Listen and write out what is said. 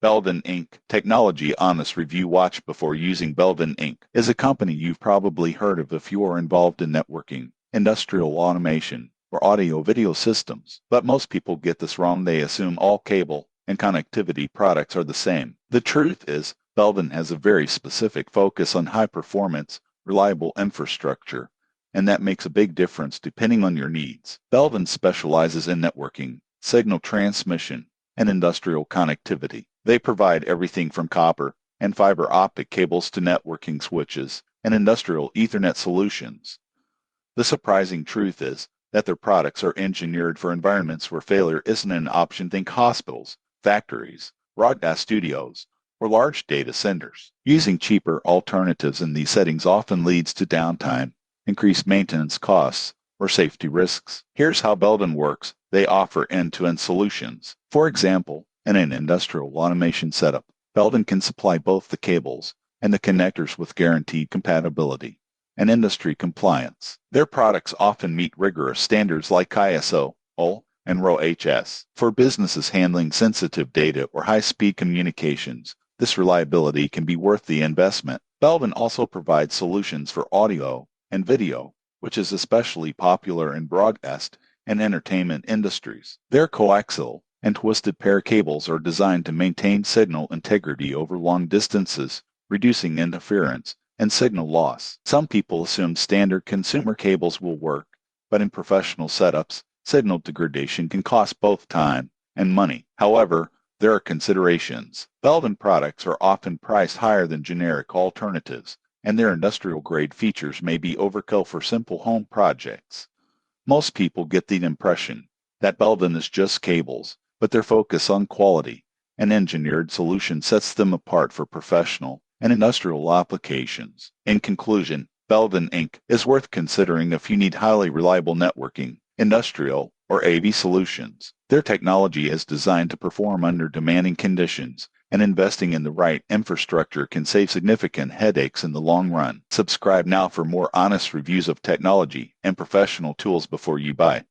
Belden Inc. Technology Honest Review. Watch before using. Belden Inc. is a company you've probably heard of if you are involved in networking, industrial automation, or audio-video systems. But most people get this wrong. They assume all cable and connectivity products are the same. The truth is, Belden has a very specific focus on high-performance, reliable infrastructure, and that makes a big difference depending on your needs. Belden specializes in networking, signal transmission, and industrial connectivity. They provide everything from copper and fiber optic cables to networking switches and industrial Ethernet solutions. The surprising truth is that their products are engineered for environments where failure isn't an option. Think hospitals, factories, broadcast studios, or large data centers. Using cheaper alternatives in these settings often leads to downtime, increased maintenance costs, or safety risks. Here's how Belden works. They offer end-to-end solutions. For example, in an industrial automation setup, Belden can supply both the cables and the connectors with guaranteed compatibility and industry compliance. Their products often meet rigorous standards like ISO, OL, and RoHS. For businesses handling sensitive data or high-speed communications, this reliability can be worth the investment. Belden also provides solutions for audio and video, which is especially popular in broadcast and entertainment industries. Their coaxial and twisted pair cables are designed to maintain signal integrity over long distances, reducing interference and signal loss. Some people assume standard consumer cables will work, but in professional setups, signal degradation can cost both time and money. However, there are considerations. Belden products are often priced higher than generic alternatives, and their industrial-grade features may be overkill for simple home projects. Most people get the impression that Belden is just cables, but their focus on quality and engineered solutions sets them apart for professional and industrial applications. In conclusion, Belden Inc. is worth considering if you need highly reliable networking, industrial, or AV solutions. Their technology is designed to perform under demanding conditions, and investing in the right infrastructure can save significant headaches in the long run. Subscribe now for more honest reviews of technology and professional tools before you buy.